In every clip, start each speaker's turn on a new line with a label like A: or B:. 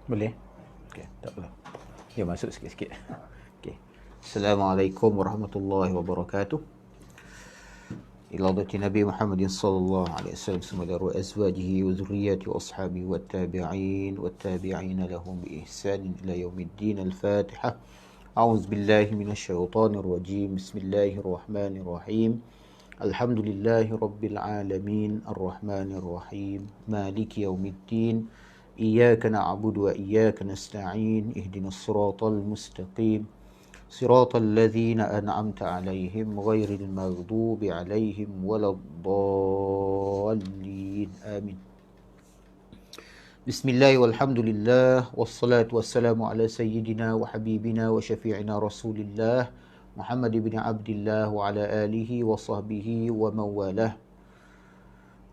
A: Boleh? Okey, tak apa. Ya, masuk sikit-sikit. Okey. Assalamualaikum warahmatullahi wabarakatuh. إلى حضرة النبي محمد صلى الله عليه وسلم وأزواجه وذرياته وأصحابه والتابعين لهم بإحسان إلى يوم الدين. الفاتحة. أعوذ بالله من الشيطان الرجيم. بسم الله الرحمن الرحيم. الحمد لله رب العالمين الرحمن الرحيم مالك يوم الدين. إياك نعبد وإياك نستعين. اهدنا الصراط المستقيم صراط الذين أنعمت عليهم غير المغضوب عليهم ولا الضالين. آمين. بسم الله والحمد لله والصلاة والسلام على سيدنا وحبيبنا وشفيعنا رسول الله محمد بن عبد الله وعلى آله وصحبه ومن والاه.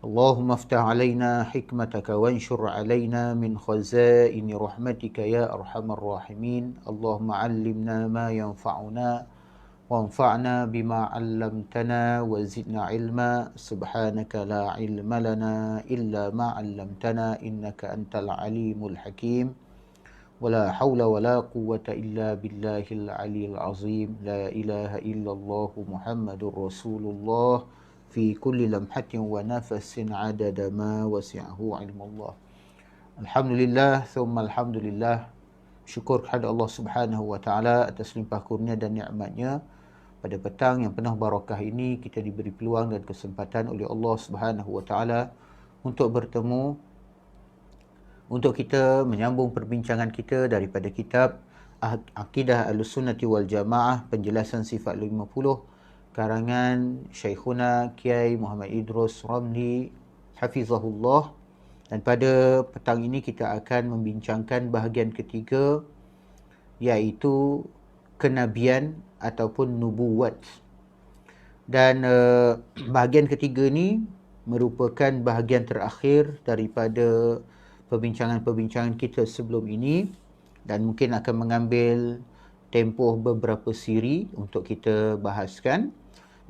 A: اللهم افتح علينا حكمتك وانشر علينا من خزائن رحمتك يا أرحم الراحمين. اللهم علمنا ما ينفعنا وانفعنا بما علمتنا وزدنا علما. سبحانك لا علم لنا إلا ما علمتنا إنك أنت العليم الحكيم. ولا حول ولا قوة إلا بالله العلي العظيم. لا إله إلا الله محمد رسول الله في كل لمحة ونفس عدد ما وسعه علم الله. Alhamdulillah thumma alhamdulillah. Syukur kepada Allah Subhanahu wa taala atas limpah kurnia dan nikmatnya. Pada petang yang penuh barakah ini kita diberi peluang dan kesempatan oleh Allah Subhanahu wa taala untuk bertemu, untuk kita menyambung perbincangan kita daripada kitab Aqidah Ahlussunnati wal Jamaah, penjelasan sifat 50, karangan Syekhuna Kiai Muhammad Idrus Ramli hafizahullah. Dan pada petang ini kita akan membincangkan bahagian ketiga, iaitu kenabian ataupun nubuwat. Dan bahagian ketiga ni merupakan bahagian terakhir daripada perbincangan-perbincangan kita sebelum ini, dan mungkin akan mengambil tempoh beberapa siri untuk kita bahaskan.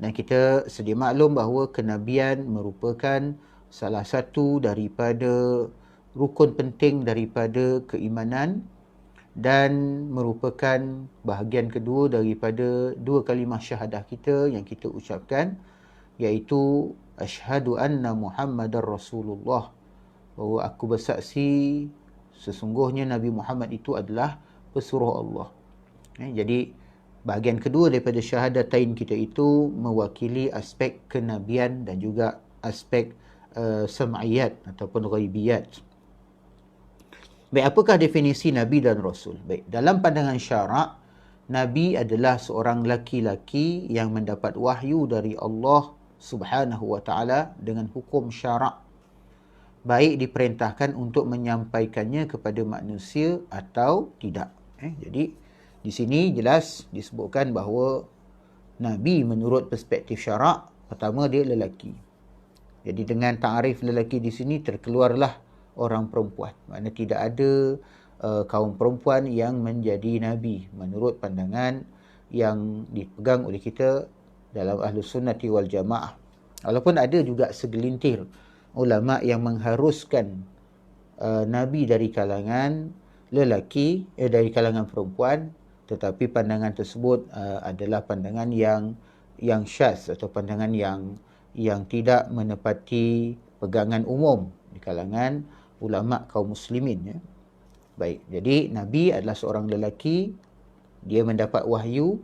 A: Dan kita sedia maklum bahawa kenabian merupakan salah satu daripada rukun penting daripada keimanan dan merupakan bahagian kedua daripada dua kalimah syahadah kita yang kita ucapkan, iaitu asyhadu anna Muhammadar Rasulullah, bahawa aku bersaksi sesungguhnya Nabi Muhammad itu adalah pesuruh Allah. Jadi bahagian kedua daripada syahadatain kita itu mewakili aspek kenabian dan juga aspek sam'iyat ataupun ghaibiyat. Baik, apakah definisi Nabi dan Rasul? Baik, dalam pandangan syarak, Nabi adalah seorang laki-laki yang mendapat wahyu dari Allah Subhanahu wa taala dengan hukum syarak, baik diperintahkan untuk menyampaikannya kepada manusia atau tidak. Jadi di sini jelas disebutkan bahawa Nabi menurut perspektif syarak, pertama dia lelaki. Jadi dengan takrif lelaki di sini terkeluarlah orang perempuan. Maknanya tidak ada kaum perempuan yang menjadi Nabi menurut pandangan yang dipegang oleh kita dalam Ahlussunnati wal Jamaah. Walaupun ada juga segelintir ulama yang mengharuskan Nabi dari kalangan lelaki, dari kalangan perempuan, tetapi pandangan tersebut adalah pandangan yang syaz atau pandangan yang tidak menepati pegangan umum di kalangan ulama kaum muslimin, ya. Baik, jadi Nabi adalah seorang lelaki, dia mendapat wahyu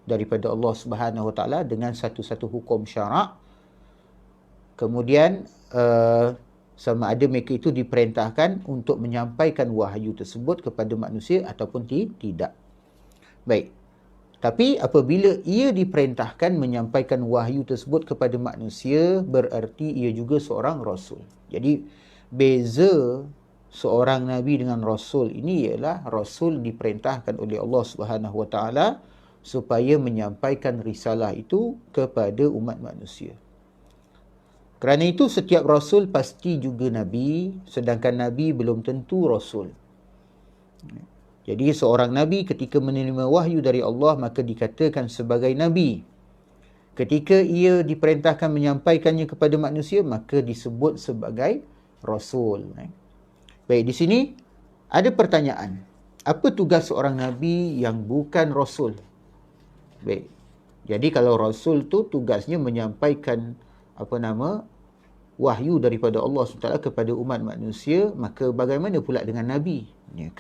A: daripada Allah Subhanahu wa taala dengan satu-satu hukum syarak. Kemudian sama ada mereka itu diperintahkan untuk menyampaikan wahyu tersebut kepada manusia ataupun tidak. Baik, tapi apabila ia diperintahkan menyampaikan wahyu tersebut kepada manusia, berarti ia juga seorang rasul. Jadi beza seorang nabi dengan rasul ini ialah rasul diperintahkan oleh Allah Subhanahu wa taala supaya menyampaikan risalah itu kepada umat manusia. Kerana itu setiap rasul pasti juga nabi, sedangkan nabi belum tentu rasul. Jadi seorang nabi ketika menerima wahyu dari Allah maka dikatakan sebagai nabi. Ketika ia diperintahkan menyampaikannya kepada manusia maka disebut sebagai rasul. Baik, di sini Ada pertanyaan, apa tugas seorang Nabi yang bukan Rasul? Baik, jadi kalau Rasul tu tugasnya menyampaikan wahyu daripada Allah SWT kepada umat manusia, maka bagaimana pula dengan Nabi?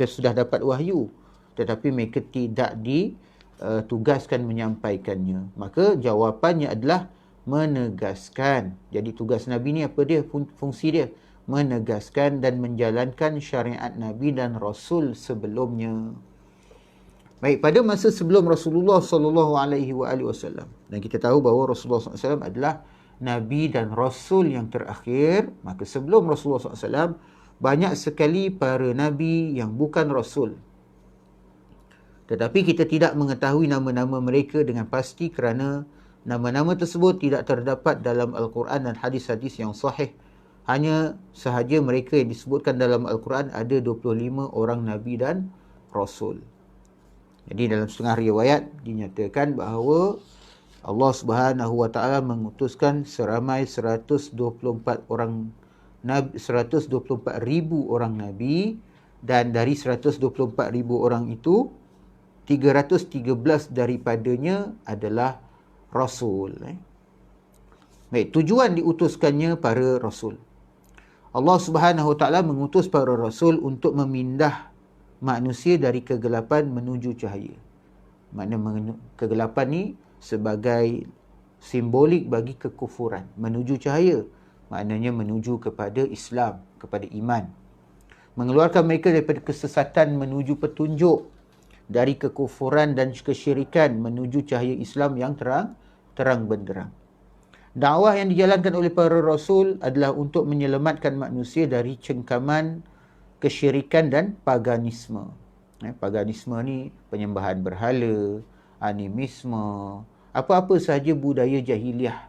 A: Sudah dapat wahyu, tetapi mereka tidak ditugaskan menyampaikannya. Maka jawapannya adalah menegaskan. Jadi tugas Nabi ni apa dia? Fungsi dia menegaskan dan menjalankan syariat Nabi dan Rasul sebelumnya. Baik, pada masa sebelum Rasulullah SAW, dan kita tahu bahawa Rasulullah SAW adalah Nabi dan Rasul yang terakhir, maka sebelum Rasulullah SAW, banyak sekali para Nabi yang bukan Rasul. Tetapi kita tidak mengetahui nama-nama mereka dengan pasti kerana nama-nama tersebut tidak terdapat dalam Al-Quran dan hadis-hadis yang sahih. Hanya sahaja mereka yang disebutkan dalam Al-Quran ada 25 orang Nabi dan Rasul. Jadi dalam setengah riwayat dinyatakan bahawa Allah Subhanahu Wa Taala mengutuskan seramai 124 orang Nabi, 124,000 orang Nabi, dan dari 124,000 orang itu 313 daripadanya adalah Rasul. Baik, tujuan diutuskannya para Rasul. Allah Subhanahu Wa Taala mengutus para Rasul untuk memindah manusia dari kegelapan menuju cahaya. Makna kegelapan ni sebagai simbolik bagi kekufuran. Menuju cahaya, maknanya menuju kepada Islam, kepada iman. Mengeluarkan mereka daripada kesesatan menuju petunjuk, dari kekufuran dan kesyirikan menuju cahaya Islam yang terang benderang. Dakwah yang dijalankan oleh para Rasul adalah untuk menyelamatkan manusia dari cengkaman kesyirikan dan paganisme. Paganisme ni penyembahan berhala, animisme, apa-apa sahaja budaya jahiliah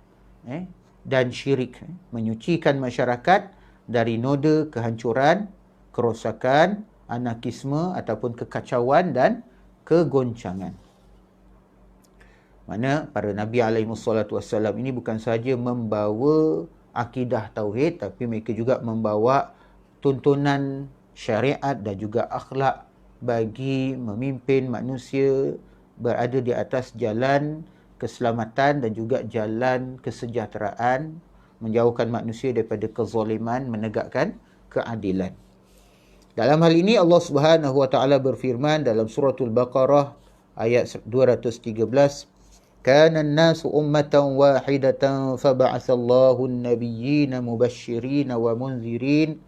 A: dan syirik, menyucikan masyarakat dari noda kehancuran, kerosakan, anarkisme ataupun kekacauan dan kegoncangan. Mana para Nabi SAW ini bukan sahaja membawa akidah tauhid, tapi mereka juga membawa tuntunan syariat dan juga akhlak bagi memimpin manusia berada di atas jalan keselamatan dan juga jalan kesejahteraan, menjauhkan manusia daripada kezaliman, menegakkan keadilan. Dalam hal ini Allah Subhanahu Wa Taala berfirman dalam suratul Baqarah ayat 213, "Kana an-nasu ummatan wahidatan fab'atha Allahu an-nabiyyina mubashshirina wa munzirin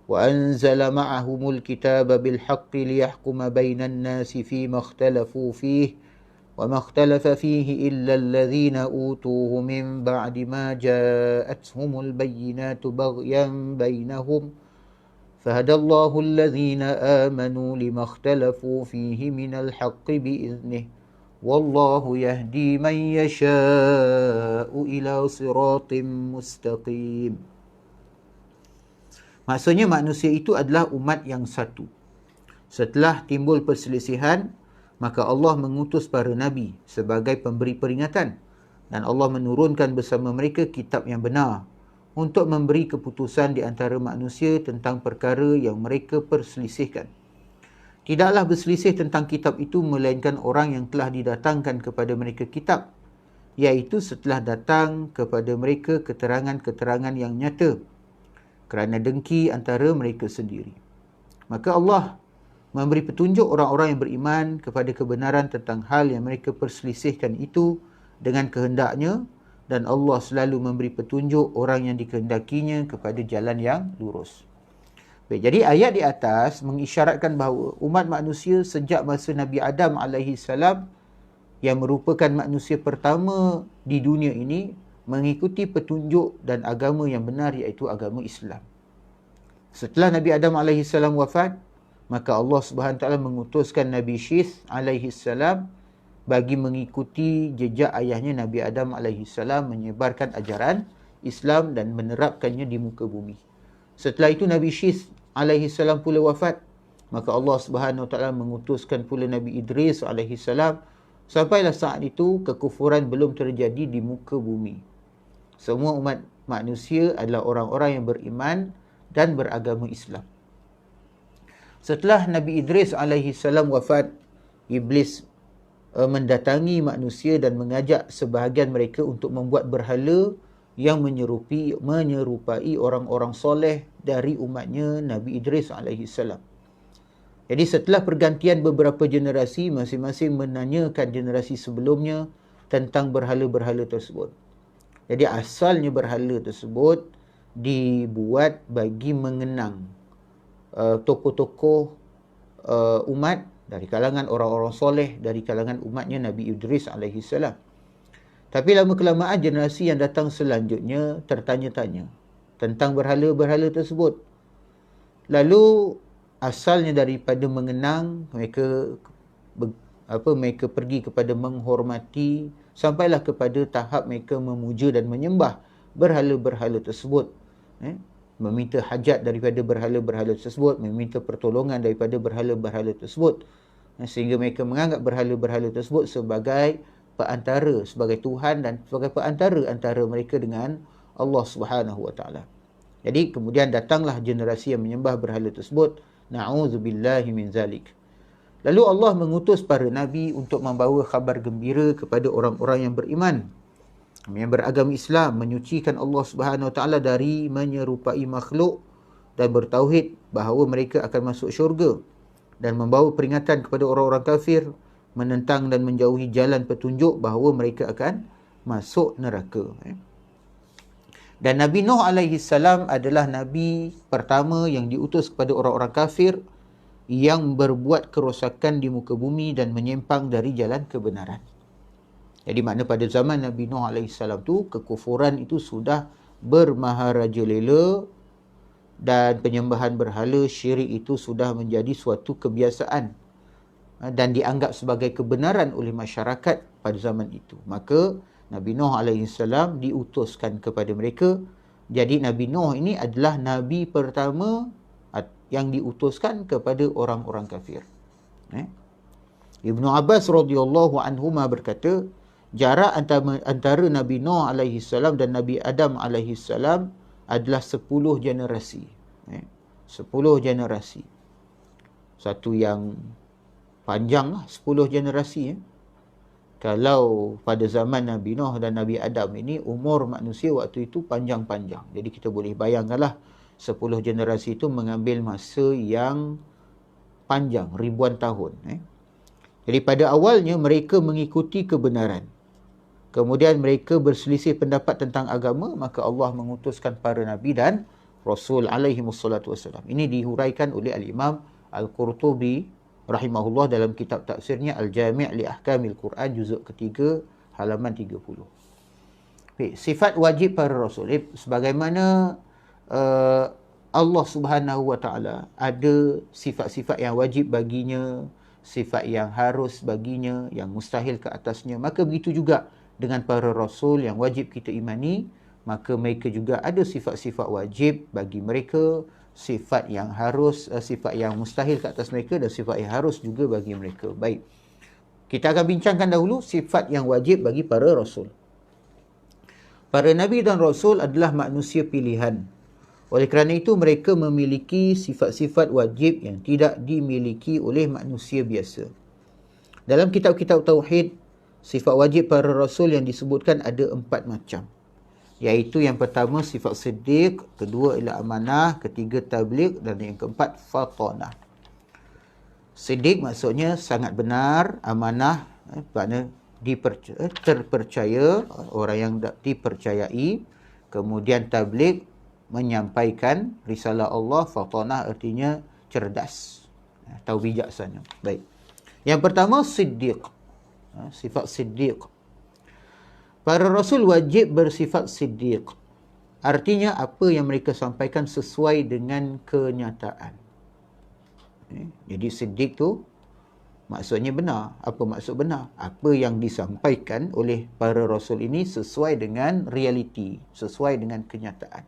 A: wa anzala ma'ahumul kitaba bil haqqi liyahkuma bainan nasi fima ikhtalafu fihi wa ma ikhtalafa fihi illa alladhina utuhu min ba'di ma ja'atuhumul bayyinatu baghyan bainahum فهدى الله الذين آمنوا لما اختلفوا فيه من الحق بإذنه والله يهدي من يشاء إلى صراط مستقيم." Maksudnya manusia itu adalah umat yang satu. Setelah timbul perselisihan, maka Allah mengutus para Nabi sebagai pemberi peringatan, dan Allah menurunkan bersama mereka kitab yang benar untuk memberi keputusan di antara manusia tentang perkara yang mereka perselisihkan. Tidaklah berselisih tentang kitab itu melainkan orang yang telah didatangkan kepada mereka kitab, iaitu setelah datang kepada mereka keterangan-keterangan yang nyata, kerana dengki antara mereka sendiri. Maka Allah memberi petunjuk orang-orang yang beriman kepada kebenaran tentang hal yang mereka perselisihkan itu dengan kehendaknya, dan Allah selalu memberi petunjuk orang yang dikehendakinya kepada jalan yang lurus. Baik, jadi ayat di atas mengisyaratkan bahawa umat manusia sejak masa Nabi Adam AS yang merupakan manusia pertama di dunia ini mengikuti petunjuk dan agama yang benar, iaitu agama Islam. Setelah Nabi Adam AS wafat, maka Allah SWT mengutuskan Nabi Syith AS bagi mengikuti jejak ayahnya Nabi Adam AS menyebarkan ajaran Islam dan menerapkannya di muka bumi. Setelah itu Nabi Syith AS pula wafat, maka Allah SWT mengutuskan pula Nabi Idris AS. Sampailah saat itu kekufuran belum terjadi di muka bumi. Semua umat manusia adalah orang-orang yang beriman dan beragama Islam. Setelah Nabi Idris alaihi salam wafat, Iblis mendatangi manusia dan mengajak sebahagian mereka untuk membuat berhala yang menyerupai orang-orang soleh dari umatnya Nabi Idris alaihi salam. Jadi setelah pergantian beberapa generasi, masing-masing menanyakan generasi sebelumnya tentang berhala-berhala tersebut. Jadi asalnya berhala tersebut dibuat bagi mengenang tokoh-tokoh umat dari kalangan orang-orang soleh dari kalangan umatnya Nabi Idris alaihi salam. Tapi lama-kelamaan generasi yang datang selanjutnya tertanya-tanya tentang berhala-berhala tersebut. Lalu asalnya daripada mengenang, mereka pergi kepada menghormati, sampailah kepada tahap mereka memuja dan menyembah berhala-berhala tersebut. Meminta hajat daripada berhala-berhala tersebut, meminta pertolongan daripada berhala-berhala tersebut. Sehingga mereka menganggap berhala-berhala tersebut sebagai perantara, sebagai Tuhan dan sebagai perantara antara mereka dengan Allah Subhanahu Wa Taala. Jadi kemudian datanglah generasi yang menyembah berhala tersebut. Na'udzubillahi min zalik. Lalu Allah mengutus para nabi untuk membawa khabar gembira kepada orang-orang yang beriman, yang beragama Islam, menyucikan Allah Subhanahu Wa Taala dari menyerupai makhluk dan bertauhid bahawa mereka akan masuk syurga, dan membawa peringatan kepada orang-orang kafir menentang dan menjauhi jalan petunjuk bahawa mereka akan masuk neraka. Dan Nabi Nuh alaihi salam adalah nabi pertama yang diutus kepada orang-orang kafir yang berbuat kerosakan di muka bumi dan menyimpang dari jalan kebenaran. Jadi makna pada zaman Nabi Nuh alaihi salam tu kekufuran itu sudah bermaharajalela dan penyembahan berhala, syirik itu sudah menjadi suatu kebiasaan dan dianggap sebagai kebenaran oleh masyarakat pada zaman itu. Maka Nabi Nuh alaihi salam diutuskan kepada mereka. Jadi Nabi Nuh ini adalah nabi pertama yang diutuskan kepada orang-orang kafir. Ibnu Abbas radhiyallahu anhuma berkata, jarak antara Nabi Nuh alaihi salam dan Nabi Adam alaihi salam adalah 10 generasi. 10 generasi. Satu yang panjang lah, 10 generasi. Kalau pada zaman Nabi Nuh dan Nabi Adam ini, umur manusia waktu itu panjang-panjang. Jadi kita boleh bayangkanlah 10 generasi itu mengambil masa yang panjang, ribuan tahun. Jadi pada awalnya mereka mengikuti kebenaran. Kemudian mereka berselisih pendapat tentang agama, maka Allah mengutuskan para Nabi dan Rasul alaihi wassalatu wassalam. Ini dihuraikan oleh Al-Imam Al-Qurtubi rahimahullah dalam kitab tafsirnya Al-Jami' li Ahkamil Quran juzuk ketiga halaman 30. Baik, sifat wajib para rasul. Sebagaimana Allah Subhanahu Wa Taala ada sifat-sifat yang wajib baginya, sifat yang harus baginya, yang mustahil ke atasnya, maka begitu juga dengan para rasul yang wajib kita imani, maka mereka juga ada sifat-sifat wajib bagi mereka, sifat yang harus, sifat yang mustahil ke atas mereka dan sifat yang harus juga bagi mereka. Baik. Kita akan bincangkan dahulu sifat yang wajib bagi para rasul. Para nabi dan rasul adalah manusia pilihan. Oleh kerana itu mereka memiliki sifat-sifat wajib yang tidak dimiliki oleh manusia biasa. Dalam kitab-kitab tauhid, sifat wajib para rasul yang disebutkan ada 4 macam. Iaitu yang pertama sifat siddiq, kedua ialah amanah, ketiga tabligh dan yang keempat fatanah. Siddiq maksudnya sangat benar, amanah makna terpercaya, orang yang dipercayai, kemudian tabligh menyampaikan risalah Allah, fatanah artinya cerdas atau bijaksana. Baik. Yang pertama siddiq. Sifat siddiq. Para rasul wajib bersifat siddiq. Artinya apa yang mereka sampaikan sesuai dengan kenyataan. Jadi siddiq tu maksudnya benar. Apa maksud benar? Apa yang disampaikan oleh para rasul ini sesuai dengan realiti, sesuai dengan kenyataan.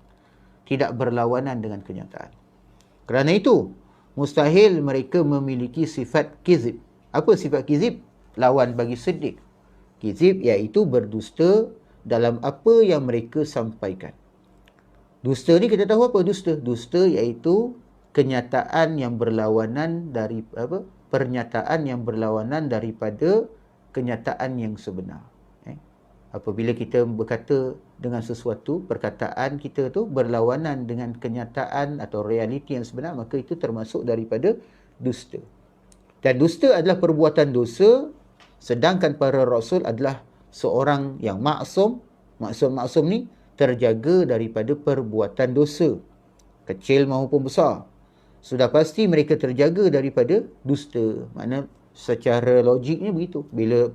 A: Tidak berlawanan dengan kenyataan. Kerana itu, mustahil mereka memiliki sifat kizib. Apa sifat kizib? Lawan bagi siddiq. Kizib iaitu berdusta dalam apa yang mereka sampaikan. Dusta ni kita tahu apa dusta? Dusta iaitu kenyataan yang berlawanan dari pernyataan yang berlawanan daripada kenyataan yang sebenar. Apabila kita berkata dengan sesuatu, perkataan kita tu berlawanan dengan kenyataan atau realiti yang sebenar, maka itu termasuk daripada dusta. Dan dusta adalah perbuatan dosa, sedangkan para rasul adalah seorang yang maksum. Maksum ni terjaga daripada perbuatan dosa, kecil maupun besar. Sudah pasti mereka terjaga daripada dusta. Maknanya secara logiknya begitu. Bila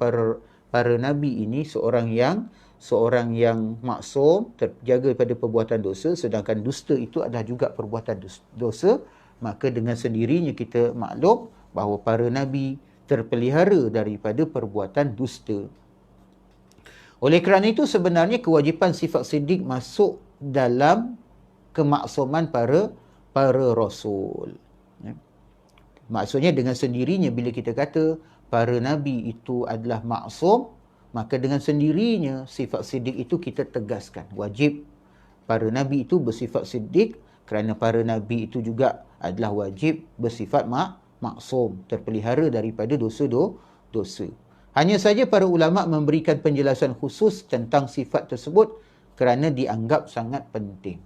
A: para nabi ini seorang yang maksum, terjaga daripada perbuatan dosa, sedangkan dusta itu adalah juga perbuatan dosa, maka dengan sendirinya kita maklum bahawa para nabi terpelihara daripada perbuatan dusta. Oleh kerana itu sebenarnya kewajipan sifat siddiq masuk dalam kemaksuman para rasul. Maksudnya dengan sendirinya bila kita kata para nabi itu adalah maksum, maka dengan sendirinya sifat siddiq itu kita tegaskan. Wajib para nabi itu bersifat siddiq, kerana para nabi itu juga adalah wajib bersifat maksum, terpelihara daripada dosa. Hanya saja para ulama memberikan penjelasan khusus tentang sifat tersebut kerana dianggap sangat penting.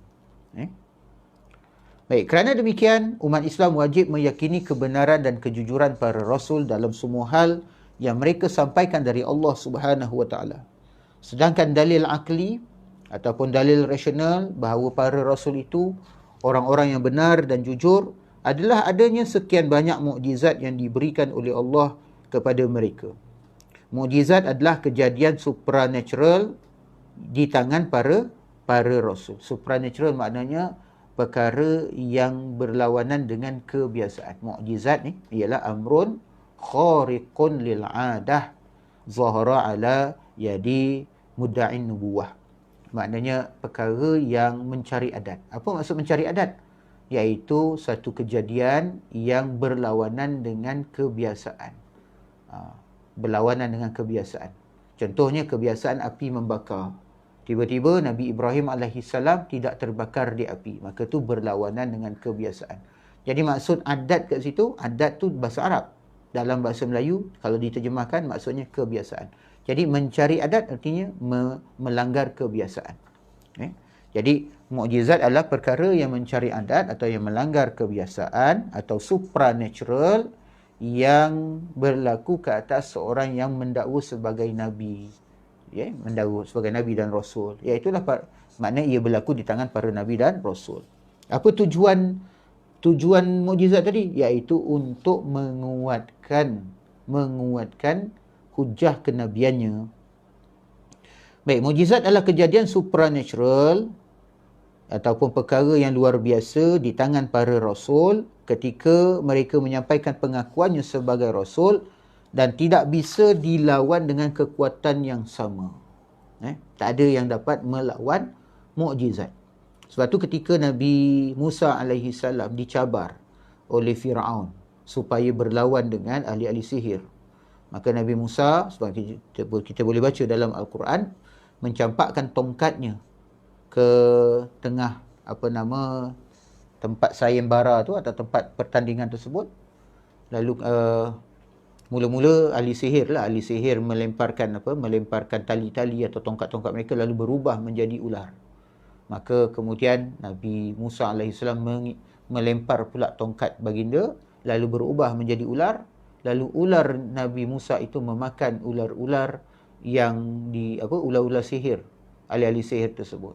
A: Baik, kerana demikian, umat Islam wajib meyakini kebenaran dan kejujuran para rasul dalam semua hal yang mereka sampaikan dari Allah Subhanahu wa taala. Sedangkan dalil akli ataupun dalil rasional bahawa para rasul itu orang-orang yang benar dan jujur adalah adanya sekian banyak mukjizat yang diberikan oleh Allah kepada mereka. Mukjizat adalah kejadian supranatural di tangan para rasul. Supranatural maknanya perkara yang berlawanan dengan kebiasaan. Mukjizat ni ialah amrun khariqun lil 'adah zahara ala yadi mudda'in nubuwah. Maknanya perkara yang mencari adat. Apa maksud mencari adat? Iaitu satu kejadian yang berlawanan dengan kebiasaan. Berlawanan dengan kebiasaan. Contohnya kebiasaan api membakar. Tiba-tiba Nabi Ibrahim AS tidak terbakar di api. Maka tu berlawanan dengan kebiasaan. Jadi maksud adat kat situ, adat tu bahasa Arab. Dalam bahasa Melayu, kalau diterjemahkan maksudnya kebiasaan. Jadi mencari adat artinya melanggar kebiasaan. Jadi mukjizat adalah perkara yang mencari adat atau yang melanggar kebiasaan atau supranatural yang berlaku ke atas seorang yang mendakwa sebagai nabi. Mendakwa sebagai nabi dan rasul. Iaitulah maknanya ia berlaku di tangan para nabi dan rasul. Apa tujuan mukjizat tadi? Iaitu untuk menguatkan hujah kenabiannya. Baik, mukjizat adalah kejadian supranatural ataupun perkara yang luar biasa di tangan para rasul ketika mereka menyampaikan pengakuannya sebagai rasul dan tidak bisa dilawan dengan kekuatan yang sama. Tak ada yang dapat melawan mukjizat. Sebab tu ketika Nabi Musa AS dicabar oleh Fir'aun supaya berlawan dengan ahli-ahli sihir, maka Nabi Musa, sebab kita boleh baca dalam Al-Quran, mencampakkan tongkatnya ke tengah tempat sayembara tu atau tempat pertandingan tersebut. Lalu mula-mula ahli sihir melemparkan tali-tali atau tongkat-tongkat mereka lalu berubah menjadi ular. Maka kemudian Nabi Musa AS melempar pula tongkat baginda lalu berubah menjadi ular. Lalu ular Nabi Musa itu memakan ular-ular yang ular-ular sihir, ahli-ahli sihir tersebut.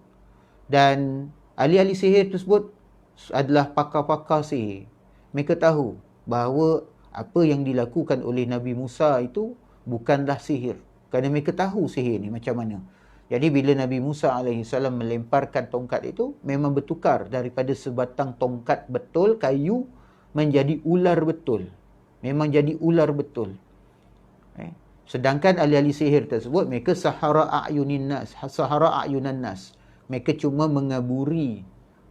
A: Dan ahli-ahli sihir tersebut adalah pakar-pakar sihir. Mereka tahu bahawa apa yang dilakukan oleh Nabi Musa itu bukanlah sihir. Kerana mereka tahu sihir ni macam mana. Jadi bila Nabi Musa AS melemparkan tongkat itu, memang bertukar daripada sebatang tongkat betul, kayu, menjadi ular betul. Memang jadi ular betul. Sedangkan ahli-ahli sihir tersebut, mereka sahara a'yunan nas. Mereka cuma mengaburi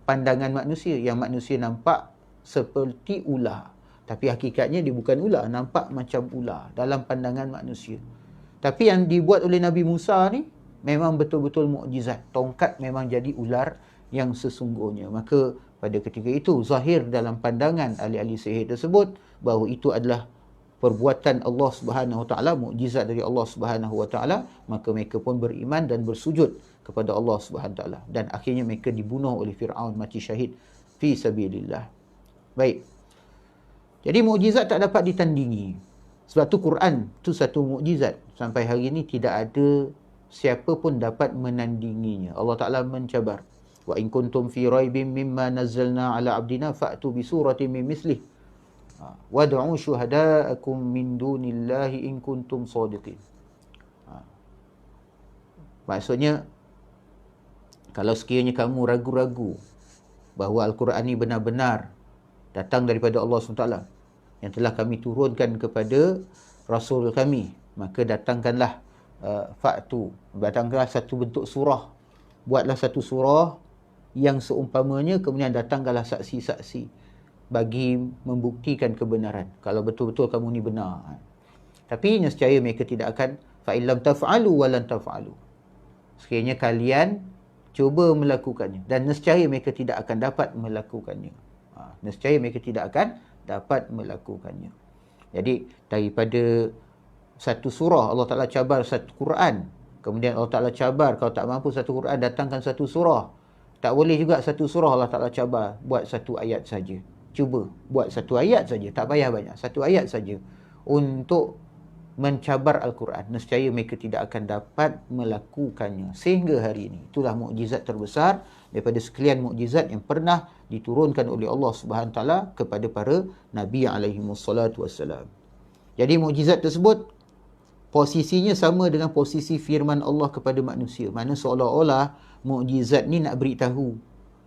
A: pandangan manusia. Yang manusia nampak seperti ular. Tapi hakikatnya dia bukan ular. Nampak macam ular dalam pandangan manusia. Tapi yang dibuat oleh Nabi Musa ni, memang betul-betul mukjizat. Tongkat memang jadi ular yang sesungguhnya. Maka pada ketika itu zahir dalam pandangan ahli-ahli sihir tersebut bahawa itu adalah perbuatan Allah Subhanahu Wa Taala, mukjizat dari Allah Subhanahu Wa Taala, maka mereka pun beriman dan bersujud kepada Allah Subhanahu Wa Taala, dan akhirnya mereka dibunuh oleh Firaun, mati syahid fi sabilillah. Baik. Jadi mukjizat tak dapat ditandingi. Sebab tu Quran tu satu mukjizat. Sampai hari ini tidak ada siapa pun dapat menandinginya. Allah Taala mencabar, wa in kuntum fi raibin mimma nazzalna ala abdina fa'tu bi suratin min mislih wad'u syuhada'akum min dunillahi in kuntum shadiqin. Maksudnya, kalau sekiranya kamu ragu-ragu bahawa Al-Quran ini benar-benar datang daripada Allah SWT yang telah kami turunkan kepada Rasul kami, maka datangkanlah datangkanlah satu bentuk surah, buatlah satu surah yang seumpamanya, kemudian datangkanlah saksi-saksi bagi membuktikan kebenaran kalau betul-betul kamu ni benar. Tapi nescaya mereka tidak akan, fa illam taf'alu wa lan taf'alu, sekiranya kalian cuba melakukannya, dan nescaya mereka tidak akan dapat melakukannya. Nescaya mereka tidak akan dapat melakukannya. Jadi daripada satu surah Allah Ta'ala cabar satu Quran, kemudian Allah Ta'ala cabar kalau tak mampu satu Quran, datangkan satu surah. Tak boleh juga satu surah Allah Ta'ala cabar, buat satu ayat saja. Cuba buat satu ayat saja, tak payah banyak, satu ayat saja untuk mencabar Al-Quran. Nescaya mereka tidak akan dapat melakukannya sehingga hari ini. Itulah mukjizat terbesar daripada sekalian mukjizat yang pernah diturunkan oleh Allah Subhanahu Taala kepada para nabi alaihi wassalatu wassalam. Jadi mukjizat tersebut posisinya sama dengan posisi firman Allah kepada manusia. Mana seolah-olah mukjizat ni nak beritahu,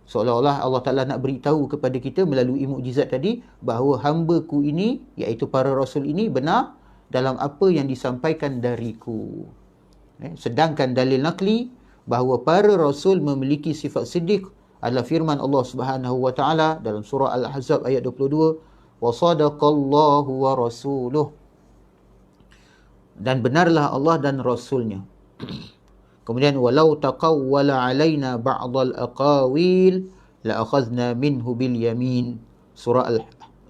A: seolah-olah Allah Ta'ala nak beritahu kepada kita melalui mukjizat tadi bahawa hamba-Ku ini, iaitu para rasul ini, benar dalam apa yang disampaikan dariku. Sedangkan dalil nakli bahawa para rasul memiliki sifat siddiq adalah firman Allah Subhanahu Wa Ta'ala dalam surah Al-Ahzab ayat 22, wa sadaqallahu wa rasuluh, dan benarlah Allah dan Rasulnya. Kemudian walau taqawwala alaina ba'dal aqawil la akhadna minhu bil yamin. Surah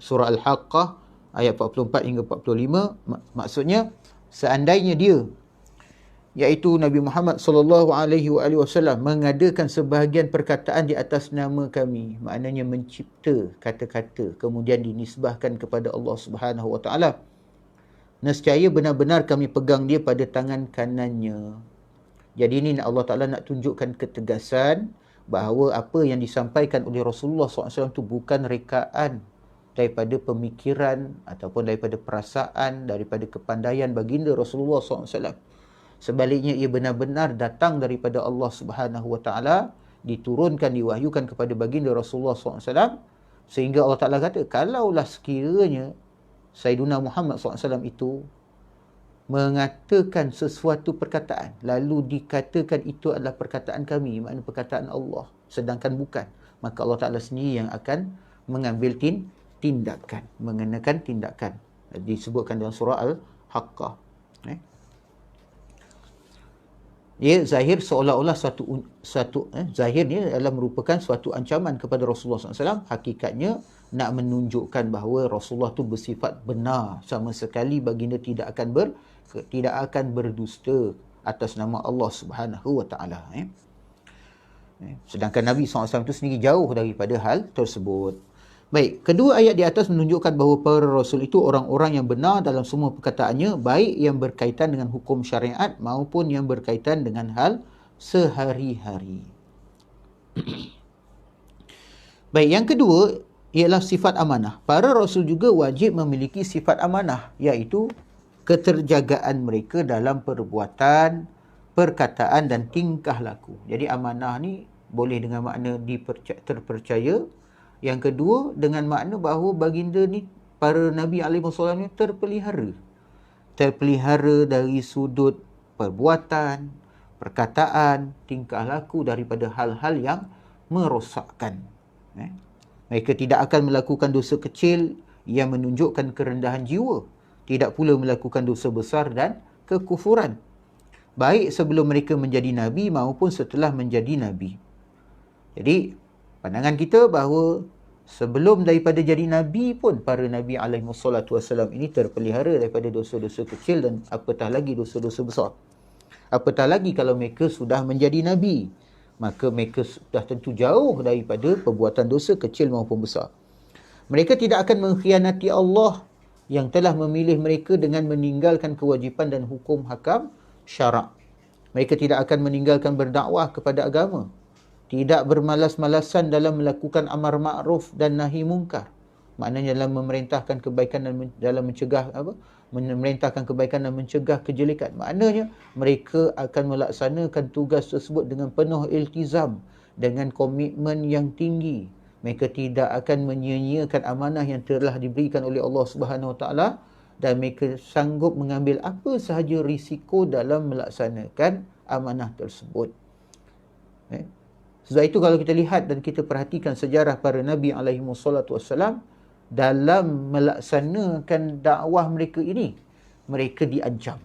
A: Al-Haqqah ayat 44 hingga 45. Maksudnya, seandainya dia, iaitu Nabi Muhammad sallallahu alaihi wasallam, mengadakan sebahagian perkataan di atas nama kami, maknanya mencipta kata-kata kemudian dinisbahkan kepada Allah Subhanahu wa taala, nescaya benar-benar kami pegang dia pada tangan kanannya. Jadi ini Allah Ta'ala nak tunjukkan ketegasan bahawa apa yang disampaikan oleh Rasulullah SAW itu bukan rekaan daripada pemikiran ataupun daripada perasaan, daripada kepandaian baginda Rasulullah SAW. Sebaliknya ia benar-benar datang daripada Allah Subhanahu Wa Ta'ala, diturunkan, diwahyukan kepada baginda Rasulullah SAW, sehingga Allah Ta'ala kata, kalaulah sekiranya Sayyiduna Muhammad SAW itu mengatakan sesuatu perkataan, lalu dikatakan itu adalah perkataan kami, maknanya perkataan Allah, sedangkan bukan, maka Allah Ta'ala sendiri yang akan mengambil tindakan, mengenakan tindakan. Disebutkan dalam surah Al-Haqqah. Ia zahir seolah-olah zahir ni adalah merupakan suatu ancaman kepada Rasulullah SAW. Hakikatnya nak menunjukkan bahawa Rasulullah tu bersifat benar, sama sekali baginda tidak akan berdusta atas nama Allah Subhanahu Wa Taala. Sedangkan Nabi SAW itu sendiri jauh daripada hal tersebut. Baik, kedua ayat di atas menunjukkan bahawa para rasul itu orang-orang yang benar dalam semua perkataannya, baik yang berkaitan dengan hukum syariat maupun yang berkaitan dengan hal sehari-hari. Baik, yang kedua ialah sifat amanah. Para rasul juga wajib memiliki sifat amanah, iaitu keterjagaan mereka dalam perbuatan, perkataan dan tingkah laku. Jadi amanah ni boleh dengan makna terpercaya. Yang kedua dengan makna bahawa baginda ni, para Nabi SAW ni terpelihara. Terpelihara dari sudut perbuatan, perkataan, tingkah laku daripada hal-hal yang merosakkan. Mereka tidak akan melakukan dosa kecil yang menunjukkan kerendahan jiwa. Tidak pula melakukan dosa besar dan kekufuran, baik sebelum mereka menjadi Nabi maupun setelah menjadi Nabi. Jadi Pandangan kita bahawa sebelum daripada jadi Nabi pun, para Nabi SAW ini terpelihara daripada dosa-dosa kecil dan apatah lagi dosa-dosa besar. Apatah lagi kalau mereka sudah menjadi Nabi, maka mereka sudah tentu jauh daripada perbuatan dosa kecil maupun besar. Mereka tidak akan mengkhianati Allah yang telah memilih mereka dengan meninggalkan kewajipan dan hukum hakam syarak. Mereka tidak akan meninggalkan berdakwah kepada agama, tidak bermalas-malasan dalam melakukan amar ma'ruf dan nahi mungkar. Maknanya dalam memerintahkan kebaikan dan dalam mencegah memerintahkan kebaikan dan mencegah kejelekan. Maknanya mereka akan melaksanakan tugas tersebut dengan penuh iltizam, dengan komitmen yang tinggi. Mereka tidak akan menyia-nyiakan amanah yang telah diberikan oleh Allah Subhanahu Wa Taala, dan mereka sanggup mengambil apa sahaja risiko dalam melaksanakan amanah tersebut. Sebab itu kalau kita lihat dan kita perhatikan sejarah para Nabi SAW, dalam melaksanakan dakwah mereka ini, mereka diancam.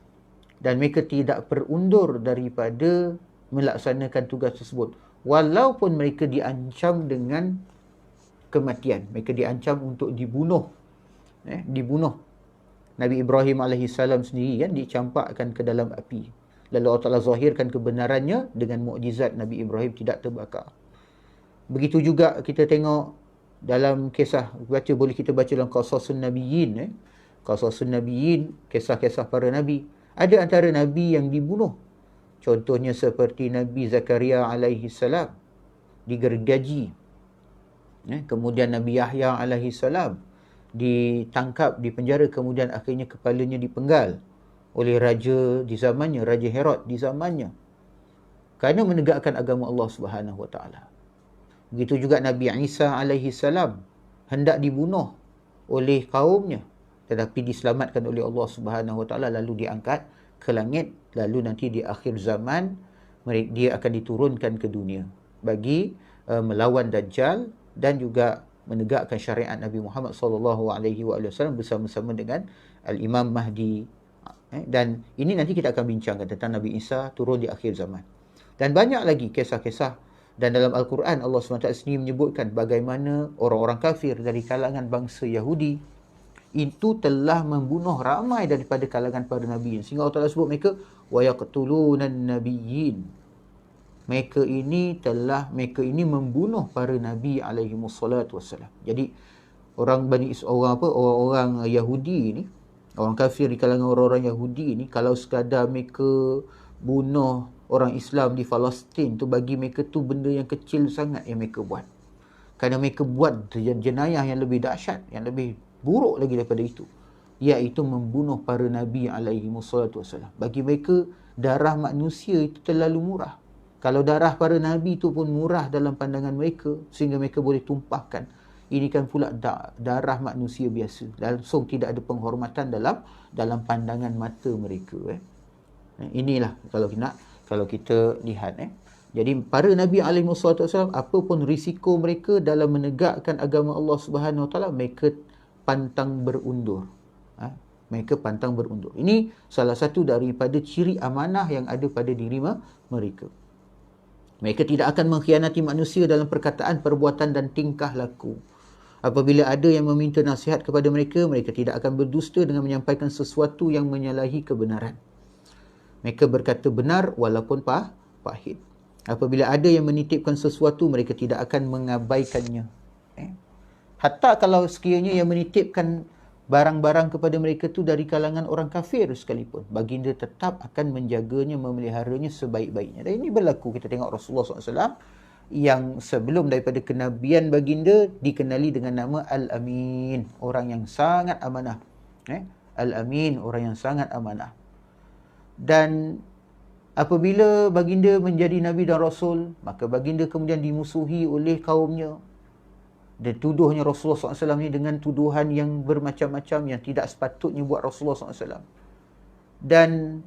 A: Dan mereka tidak berundur daripada melaksanakan tugas tersebut. Walaupun mereka diancam dengan kematian. Mereka diancam untuk dibunuh. Dibunuh. Nabi Ibrahim AS sendiri dicampakkan ke dalam api. Lalu Allah Ta'ala zahirkan kebenarannya dengan mukjizat Nabi Ibrahim tidak terbakar. Begitu juga kita tengok dalam kisah, boleh kita baca dalam Qasasun Nabiyyin. Qasasun Nabiyyin, kisah-kisah para Nabi. Ada antara Nabi yang dibunuh. Contohnya seperti Nabi Zakaria alaihi salam digergaji. Kemudian Nabi Yahya alaihi salam ditangkap, dipenjara, kemudian akhirnya kepalanya dipenggal oleh raja di zamannya, Raja Herod di zamannya, kerana menegakkan agama Allah Subhanahu Wa Taala. Begitu juga Nabi Isa alaihi salam hendak dibunuh oleh kaumnya, tetapi diselamatkan oleh Allah Subhanahu Wa Taala, lalu diangkat ke langit, lalu nanti di akhir zaman dia akan diturunkan ke dunia bagi melawan Dajjal dan juga menegakkan syariat Nabi Muhammad SAW bersama-sama dengan Al-Imam Mahdi. Dan ini nanti kita akan bincangkan tentang Nabi Isa turun di akhir zaman. Dan banyak lagi kisah-kisah. Dan dalam Al-Quran Allah SWT sendiri menyebutkan bagaimana orang-orang kafir dari kalangan bangsa Yahudi itu telah membunuh ramai daripada kalangan para Nabi. Sehingga Allah Ta'ala sebut mereka وَيَقْتُلُونَ النَّبِيِّينَ. Mereka ini membunuh para Nabi alaihimussalatu wassalam. Jadi orang Yahudi ni, orang kafir di kalangan orang-orang Yahudi ni, kalau sekadar mereka bunuh orang Islam di Palestin tu, bagi mereka tu benda yang kecil sangat yang mereka buat. Kerana mereka buat jenayah yang lebih dahsyat, yang lebih buruk lagi daripada itu, iaitu membunuh para Nabi alaihimussalatu wassalam. Bagi mereka darah manusia itu terlalu murah. Kalau darah para Nabi itu pun murah dalam pandangan mereka, sehingga mereka boleh tumpahkan, ini kan pula darah manusia biasa. Langsung tidak ada penghormatan dalam pandangan mata mereka. Inilah kalau kita lihat. Jadi para Nabi SAW, apapun risiko mereka dalam menegakkan agama Allah Subhanahu Wa Taala, mereka pantang berundur. Mereka pantang berundur. Ini salah satu daripada ciri amanah yang ada pada diri mereka. Mereka tidak akan mengkhianati manusia dalam perkataan, perbuatan dan tingkah laku. Apabila ada yang meminta nasihat kepada mereka, mereka tidak akan berdusta dengan menyampaikan sesuatu yang menyalahi kebenaran. Mereka berkata benar walaupun pahit. Apabila ada yang menitipkan sesuatu, mereka tidak akan mengabaikannya. Hatta kalau sekiranya yang menitipkan barang-barang kepada mereka tu dari kalangan orang kafir sekalipun, baginda tetap akan menjaganya, memeliharanya sebaik-baiknya. Dan ini berlaku, kita tengok Rasulullah SAW yang sebelum daripada kenabian baginda dikenali dengan nama Al-Amin, orang yang sangat amanah. Al-Amin, orang yang sangat amanah. Dan apabila baginda menjadi Nabi dan Rasul, maka baginda kemudian dimusuhi oleh kaumnya. Dan tuduhnya Rasulullah SAW ni dengan tuduhan yang bermacam-macam yang tidak sepatutnya buat Rasulullah SAW. Dan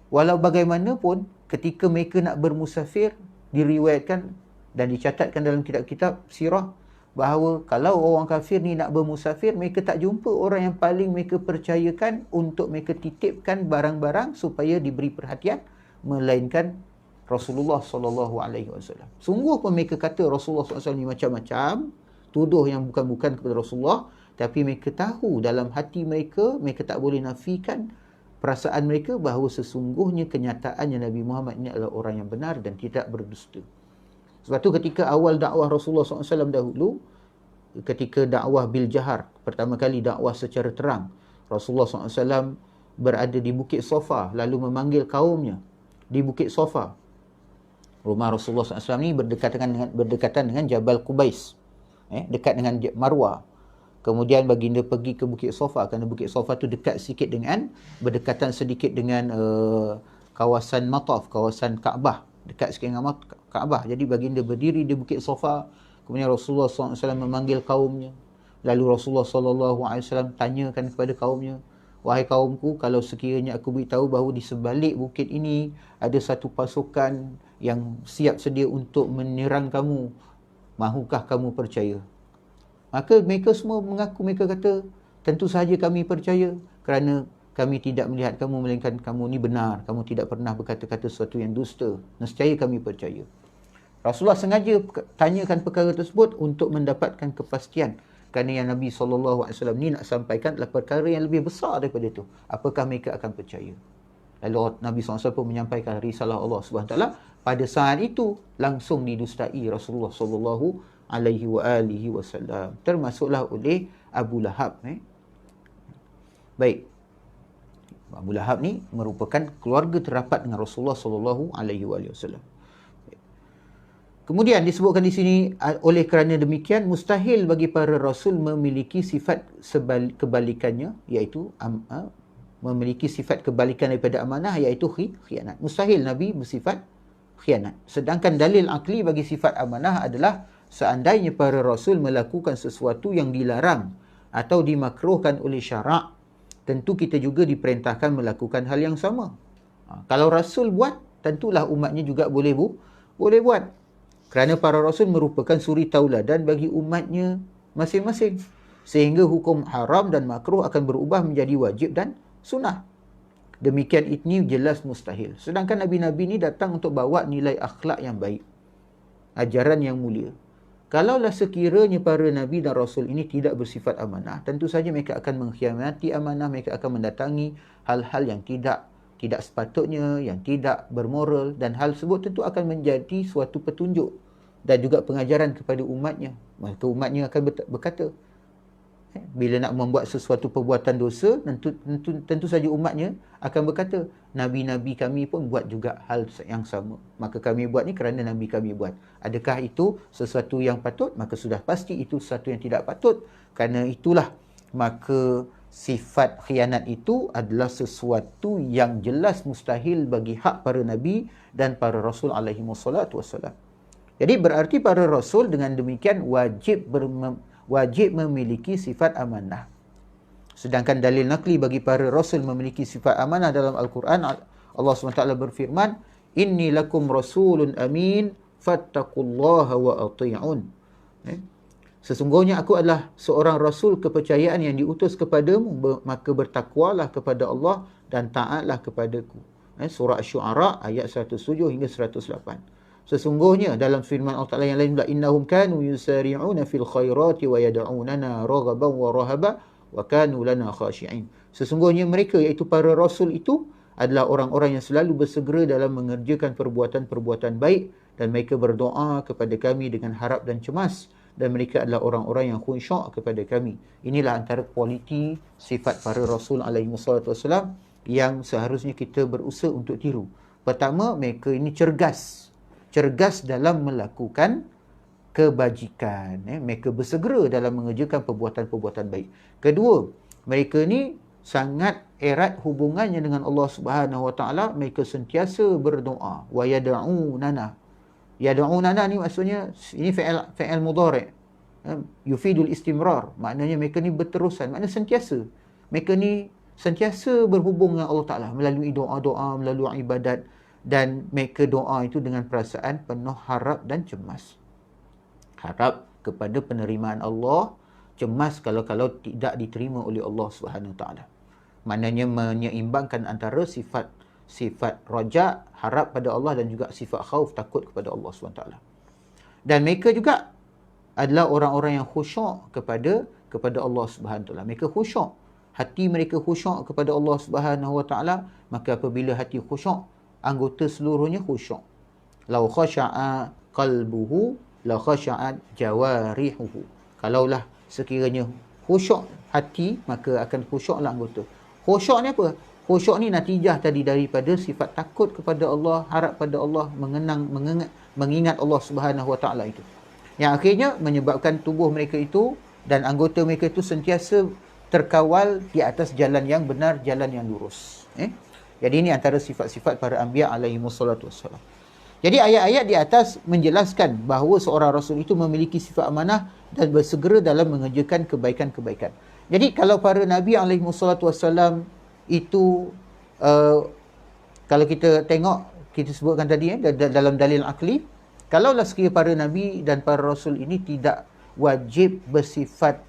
A: walau bagaimanapun, ketika mereka nak bermusafir, diriwayatkan dan dicatatkan dalam kitab-kitab sirah bahawa kalau orang kafir ni nak bermusafir, mereka tak jumpa orang yang paling mereka percayakan untuk mereka titipkan barang-barang supaya diberi perhatian, melainkan Rasulullah SAW. Sungguh pun mereka kata Rasulullah SAW ni macam-macam, tuduh yang bukan-bukan kepada Rasulullah, tapi mereka tahu dalam hati mereka, mereka tak boleh nafikan perasaan mereka bahawa sesungguhnya kenyataannya Nabi Muhammad ini adalah orang yang benar dan tidak berdusta. Sebab tu ketika awal dakwah Rasulullah SAW dahulu, ketika dakwah bil jahar, pertama kali dakwah secara terang, Rasulullah SAW berada di Bukit Safa, lalu memanggil kaumnya di Bukit Safa. Rumah Rasulullah SAW ni berdekatan dengan Jabal Qubais, dekat dengan Marwah. Kemudian baginda pergi ke Bukit Safa, kerana Bukit Safa tu dekat sikit dengan, berdekatan sedikit dengan kawasan Mataf, kawasan Kaabah, dekat sikit dengan Kaabah. Jadi baginda berdiri di Bukit Safa, kemudian Rasulullah SAW memanggil kaumnya. Lalu Rasulullah SAW tanyakan kepada kaumnya, wahai kaumku, kalau sekiranya aku beritahu bahawa di sebalik bukit ini ada satu pasukan yang siap sedia untuk menyerang kamu, mahukah kamu percaya? Maka mereka semua mengaku, mereka kata, tentu sahaja kami percaya, kerana kami tidak melihat kamu, melainkan kamu ni benar, kamu tidak pernah berkata-kata sesuatu yang dusta, nescaya kami percaya. Rasulullah sengaja tanyakan perkara tersebut untuk mendapatkan kepastian, kerana yang Nabi SAW ni nak sampaikan adalah perkara yang lebih besar daripada itu. Apakah mereka akan percaya? Lalu Nabi SAW pun menyampaikan risalah Allah SWT. Pada saat itu langsung didustai Rasulullah SAW, termasuklah oleh Abu Lahab. Baik, Abu Lahab ni merupakan keluarga terapat dengan Rasulullah SAW. Kemudian disebutkan di sini, oleh kerana demikian mustahil bagi para rasul memiliki sifat kebalikannya, iaitu memiliki sifat kebalikan daripada amanah, iaitu khianat. Mustahil Nabi bersifat khianat. Sedangkan dalil akli bagi sifat amanah adalah seandainya para rasul melakukan sesuatu yang dilarang atau dimakruhkan oleh syarak, tentu kita juga diperintahkan melakukan hal yang sama. Kalau rasul buat, tentulah umatnya juga boleh buat. Kerana para rasul merupakan suri tauladan bagi umatnya masing-masing. Sehingga hukum haram dan makruh akan berubah menjadi wajib dan sunnah. Demikian ini jelas mustahil. Sedangkan Nabi-Nabi ni datang untuk bawa nilai akhlak yang baik, ajaran yang mulia. Kalaulah sekiranya para Nabi dan Rasul ini tidak bersifat amanah, tentu saja mereka akan mengkhianati amanah, mereka akan mendatangi hal-hal yang tidak sepatutnya, yang tidak bermoral, dan hal tersebut tentu akan menjadi suatu petunjuk dan juga pengajaran kepada umatnya. Maka umatnya akan berkata, bila nak membuat sesuatu perbuatan dosa, tentu saja umatnya akan berkata, Nabi-Nabi kami pun buat juga hal yang sama. Maka kami buat ni kerana Nabi kami buat. Adakah itu sesuatu yang patut? Maka sudah pasti itu sesuatu yang tidak patut. Kerana itulah, maka sifat khianat itu adalah sesuatu yang jelas mustahil bagi hak para Nabi dan para Rasul alaihi wassalatu wassalam. Jadi berarti para Rasul dengan demikian wajib memiliki sifat amanah. Sedangkan dalil nakli bagi para Rasul memiliki sifat amanah dalam Al-Quran, Allah SWT berfirman, Inni lakum rasulun amin, fattaqullaha wa ati'un. Sesungguhnya aku adalah seorang rasul kepercayaan yang diutus kepadamu, maka bertakwalah kepada Allah dan taatlah kepadaku. Surah Asy-Syu'ara ayat 107 hingga 108. Sesungguhnya dalam firman Allah Ta'ala yang lain pula, innahum kanu yusari'una fil khairati wa yad'unana raghaban wa rahaba wa kanu lana khashi'in. Sesungguhnya mereka, iaitu para rasul itu, adalah orang-orang yang selalu bersegera dalam mengerjakan perbuatan-perbuatan baik, dan mereka berdoa kepada kami dengan harap dan cemas, dan mereka adalah orang-orang yang khusyuk kepada kami. Inilah antara kualiti sifat para rasul alaihi wassalam yang seharusnya kita berusaha untuk tiru. Pertama, mereka ini cergas dalam melakukan kebajikan. Mereka bersegera dalam mengerjakan perbuatan-perbuatan baik. Kedua, mereka ni sangat erat hubungannya dengan Allah Subhanahu Wa Taala. Mereka sentiasa berdoa. Wa yad'unana. Yad'unana ni maksudnya, ini fi'il mudhari'. Yufidul istimrar. Maknanya mereka ni berterusan. Maknanya sentiasa. Mereka ni sentiasa berhubung dengan Allah Ta'ala melalui doa-doa, melalui ibadat. Dan mereka doa itu dengan perasaan penuh harap dan cemas. Harap kepada penerimaan Allah, cemas kalau tidak diterima oleh Allah Subhanahu Wa Taala. Maknanya menyeimbangkan antara sifat sifat raja, harap pada Allah, dan juga sifat khauf, takut kepada Allah SWT. Dan mereka juga adalah orang-orang yang khusyuk kepada Allah SWT. Mereka khusyuk, hati mereka khusyuk kepada Allah SWT. Maka apabila hati khusyuk, anggota seluruhnya khusyuk. Lau khasya'a qalbuhu la khasya'a jawarihuhu. Kalaulah sekiranya khusyuk hati, maka akan khusyuklah anggota. Khusyuk ni apa? Khusyuk ni natijah tadi daripada sifat takut kepada Allah, harap pada Allah, mengingat Allah Subhanahu Wa Taala itu. Yang akhirnya menyebabkan tubuh mereka itu dan anggota mereka itu sentiasa terkawal di atas jalan yang benar, jalan yang lurus. Jadi ini antara sifat-sifat para anbiya alaihi wassalatu wassalam. Jadi ayat-ayat di atas menjelaskan bahawa seorang rasul itu memiliki sifat amanah dan bersegera dalam mengerjakan kebaikan-kebaikan. Jadi kalau para nabi alaihi wassalatu wassalam itu kalau kita tengok, kita sebutkan tadi dalam dalil akli, kalaulah sekiranya para nabi dan para rasul ini tidak wajib bersifat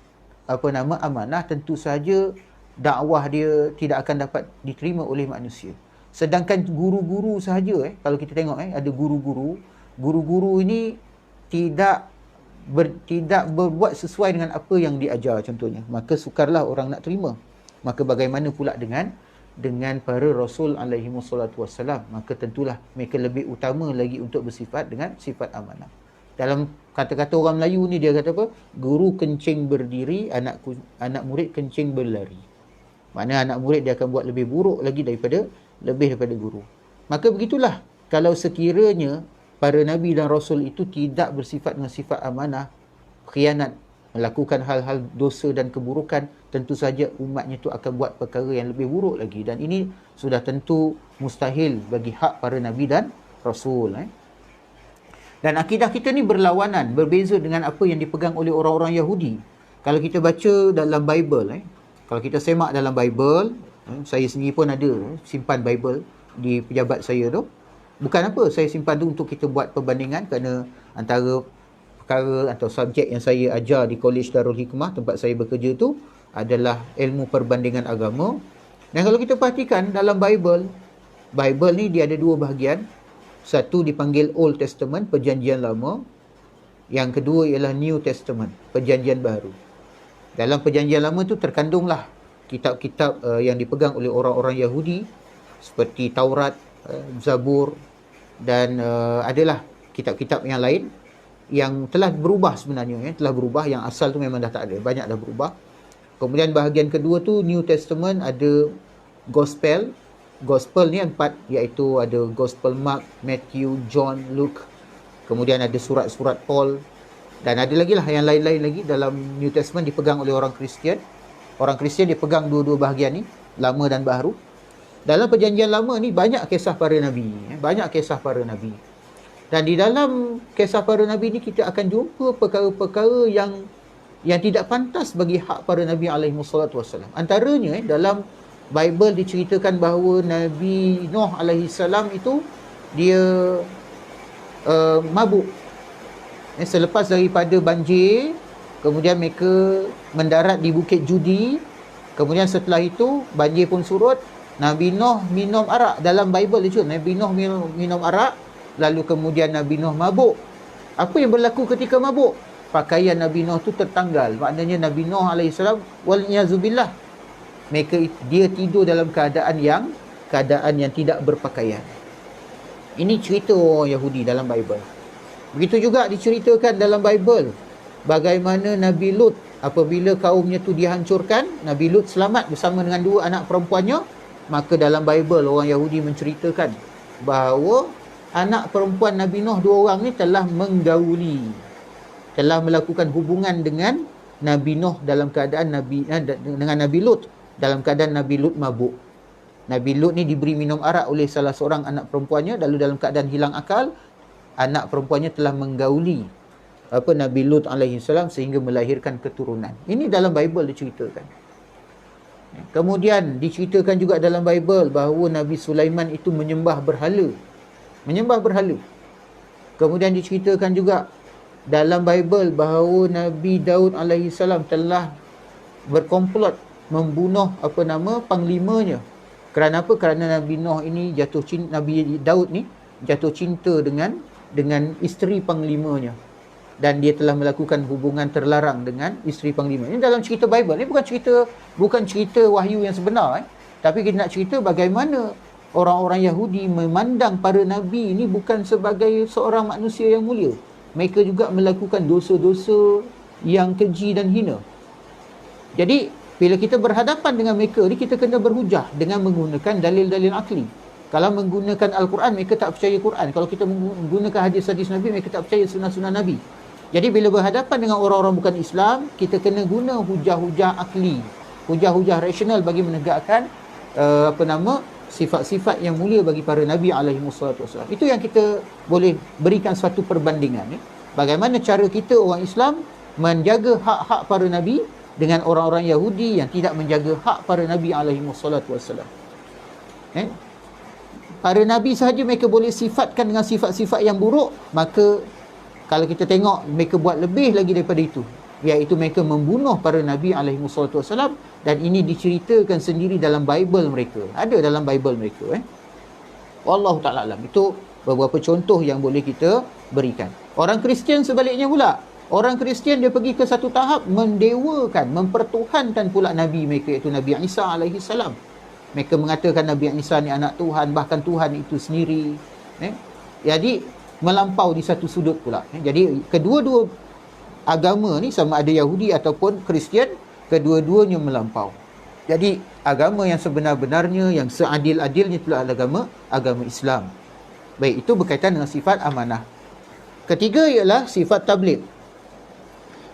A: amanah, tentu saja dakwah dia tidak akan dapat diterima oleh manusia. Sedangkan guru-guru sahaja, kalau kita tengok ada guru-guru ini tidak berbuat sesuai dengan apa yang diajar contohnya, maka sukarlah orang nak terima. Maka bagaimana pula dengan para rasul alaihi wassalatu wassalam? Maka tentulah mereka lebih utama lagi untuk bersifat dengan sifat amanah. Dalam kata-kata orang Melayu ni, dia kata apa? Guru kencing berdiri, anak murid kencing berlari. Maknanya anak murid dia akan buat lebih buruk lagi daripada guru. Maka begitulah, kalau sekiranya para nabi dan rasul itu tidak bersifat dengan sifat amanah, khianat, melakukan hal-hal dosa dan keburukan, tentu saja umatnya itu akan buat perkara yang lebih buruk lagi. Dan ini sudah tentu mustahil bagi hak para nabi dan rasul. Dan akidah kita ni berlawanan, berbeza dengan apa yang dipegang oleh orang-orang Yahudi. Kalau kita baca dalam Bible, kalau kita semak dalam Bible, saya sendiri pun ada simpan Bible di pejabat saya tu. Bukan apa, saya simpan tu untuk kita buat perbandingan, kerana antara perkara atau subjek yang saya ajar di College Darul Hikmah tempat saya bekerja tu adalah ilmu perbandingan agama. Dan kalau kita perhatikan dalam Bible ni dia ada dua bahagian. Satu dipanggil Old Testament, perjanjian lama. Yang kedua ialah New Testament, perjanjian baru. Dalam perjanjian lama tu terkandunglah kitab-kitab yang dipegang oleh orang-orang Yahudi seperti Taurat, Zabur, dan adalah kitab-kitab yang lain yang telah berubah sebenarnya, telah berubah. Yang asal tu memang dah tak ada, banyak dah berubah. Kemudian bahagian kedua tu New Testament, ada Gospel ni 4, iaitu ada Gospel Mark, Matthew, John, Luke. Kemudian ada surat-surat Paul, dan ada lagi lah yang lain-lain lagi. Dalam New Testament dipegang oleh orang Kristian. Orang Kristian dia pegang dua-dua bahagian ni, lama dan baru. Dalam perjanjian lama ni banyak kisah para nabi, banyak kisah para nabi. Dan di dalam kisah para nabi ni kita akan jumpa perkara-perkara yang tidak pantas bagi hak para nabi alaihi wassalatu wassalam. Antaranya dalam Bible diceritakan bahawa Nabi Nuh alaihi salam itu dia mabuk. Selepas daripada banjir, kemudian mereka mendarat di Bukit Judi. Kemudian setelah itu banjir pun surut. Nabi Nuh minum arak. Dalam Bible itu Nabi Nuh minum arak. Lalu kemudian Nabi Nuh mabuk. Apa yang berlaku ketika mabuk? Pakaian Nabi Nuh tu tertanggal. Maknanya Nabi Nuh AS, wal'iyazubillah, dia tidur dalam keadaan yang tidak berpakaian. Ini cerita orang Yahudi dalam Bible. Begitu juga diceritakan dalam Bible bagaimana Nabi Lut, apabila kaumnya tu dihancurkan, Nabi Lut selamat bersama dengan 2 anak perempuannya. Maka dalam Bible orang Yahudi menceritakan bahawa anak perempuan Nabi Nuh 2 orang ni telah menggauli, telah melakukan hubungan dengan Nabi Nuh dalam keadaan dengan Nabi Lut dalam keadaan Nabi Lut mabuk. Nabi Lut ni diberi minum arak oleh salah seorang anak perempuannya, lalu dalam keadaan hilang akal, anak perempuannya telah menggauli Nabi Lut alaihi salam sehingga melahirkan keturunan. Ini dalam Bible diceritakan. Kemudian diceritakan juga dalam Bible bahawa Nabi Sulaiman itu menyembah berhala. Kemudian diceritakan juga dalam Bible bahawa Nabi Daud alaihi salam telah berkomplot membunuh panglimanya. Kerana apa? Kerana Nabi Nuh ini Nabi Daud ni jatuh cinta dengan isteri panglimanya, dan dia telah melakukan hubungan terlarang dengan isteri panglima. Ini dalam cerita Bible. Ini bukan cerita wahyu yang sebenar, tapi kita nak cerita bagaimana orang-orang Yahudi memandang para nabi ini bukan sebagai seorang manusia yang mulia. Mereka juga melakukan dosa-dosa yang keji dan hina. Jadi bila kita berhadapan dengan mereka ni, kita kena berhujah dengan menggunakan dalil-dalil akli. Kalau menggunakan Al-Quran, mereka tak percaya Quran. Kalau kita menggunakan hadis-hadis Nabi, mereka tak percaya sunnah-sunnah Nabi. Jadi bila berhadapan dengan orang-orang bukan Islam, kita kena guna hujah-hujah akli, hujah-hujah rasional bagi menegakkan sifat-sifat yang mulia bagi para Nabi alaihimussalatu wassalam. Itu yang kita boleh berikan suatu perbandingan. Bagaimana cara kita orang Islam menjaga hak-hak para Nabi dengan orang-orang Yahudi yang tidak menjaga hak para Nabi alaihimussalatu wassalam. Para Nabi sahaja mereka boleh sifatkan dengan sifat-sifat yang buruk, maka kalau kita tengok mereka buat lebih lagi daripada itu, iaitu mereka membunuh para Nabi alaihimussalatu wassalam, dan ini diceritakan sendiri dalam Bible mereka. Ada dalam Bible mereka. Wallahu ta'ala alam. Itu beberapa contoh yang boleh kita berikan. Orang Kristian sebaliknya pula. Orang Kristian dia pergi ke satu tahap mendewakan, mempertuhankan pula Nabi mereka, iaitu Nabi Isa alaihi salam. Mereka mengatakan Nabi Isa ni anak Tuhan, bahkan Tuhan itu sendiri. Jadi melampau di satu sudut pula. Jadi kedua-dua agama ni, sama ada Yahudi ataupun Kristian, kedua-duanya melampau. Jadi agama yang sebenar-benarnya, yang seadil-adilnya itulah agama Islam. Baik, itu berkaitan dengan sifat amanah. Ketiga ialah sifat tabligh.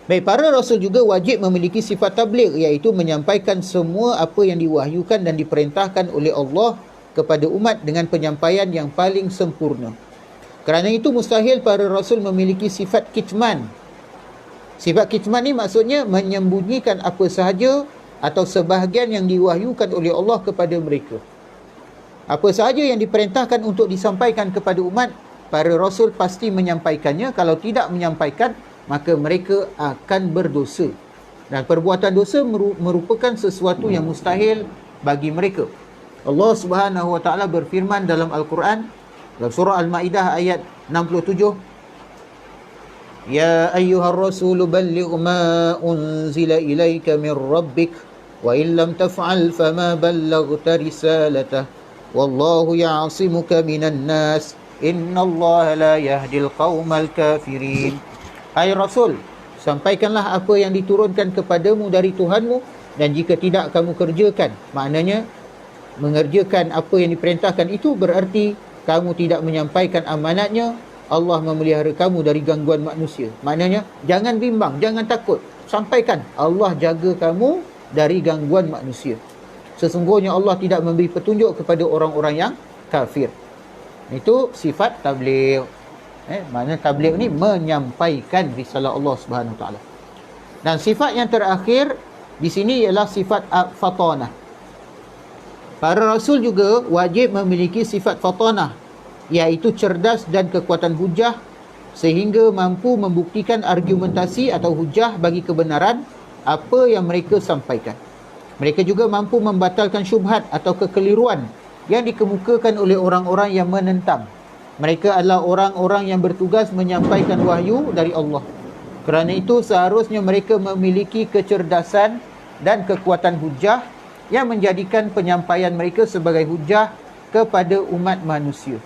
A: Baik, para rasul juga wajib memiliki sifat tabligh, iaitu menyampaikan semua apa yang diwahyukan dan diperintahkan oleh Allah kepada umat dengan penyampaian yang paling sempurna. Kerana itu mustahil para rasul memiliki sifat kitman. Sifat kitman ni maksudnya menyembunyikan apa sahaja atau sebahagian yang diwahyukan oleh Allah kepada mereka. Apa sahaja yang diperintahkan untuk disampaikan kepada umat, para rasul pasti menyampaikannya. Kalau tidak menyampaikan, maka mereka akan berdosa. Dan perbuatan dosa merupakan sesuatu yang mustahil bagi mereka. Allah Subhanahu wa taala berfirman dalam Al-Quran, dalam surah Al-Maidah ayat 67, Ya ayyuhar rasul balligh ma unzila ilaika min rabbik wa in lam taf'al fama ballaghta risalatah wallahu ya'simuka minan nas innallaha la yahdil qaumal kafirin. Hai Rasul, sampaikanlah apa yang diturunkan kepadamu dari Tuhanmu, dan jika tidak kamu kerjakan, maknanya mengerjakan apa yang diperintahkan itu berarti kamu tidak menyampaikan amanatnya, Allah memelihara kamu dari gangguan manusia. Maknanya jangan bimbang, jangan takut, sampaikan, Allah jaga kamu dari gangguan manusia. Sesungguhnya Allah tidak memberi petunjuk kepada orang-orang yang kafir. Itu sifat tabligh. Maknanya tabligh ni menyampaikan risalah Allah Subhanahu taala. Dan sifat yang terakhir di sini ialah sifat fatanah. Para rasul juga wajib memiliki sifat fatanah, iaitu cerdas dan kekuatan hujah, sehingga mampu membuktikan argumentasi atau hujah bagi kebenaran apa yang mereka sampaikan. Mereka juga mampu membatalkan syubhat atau kekeliruan yang dikemukakan oleh orang-orang yang menentang. Mereka adalah orang-orang yang bertugas menyampaikan wahyu dari Allah. Kerana itu seharusnya mereka memiliki kecerdasan dan kekuatan hujah yang menjadikan penyampaian mereka sebagai hujah kepada umat manusia.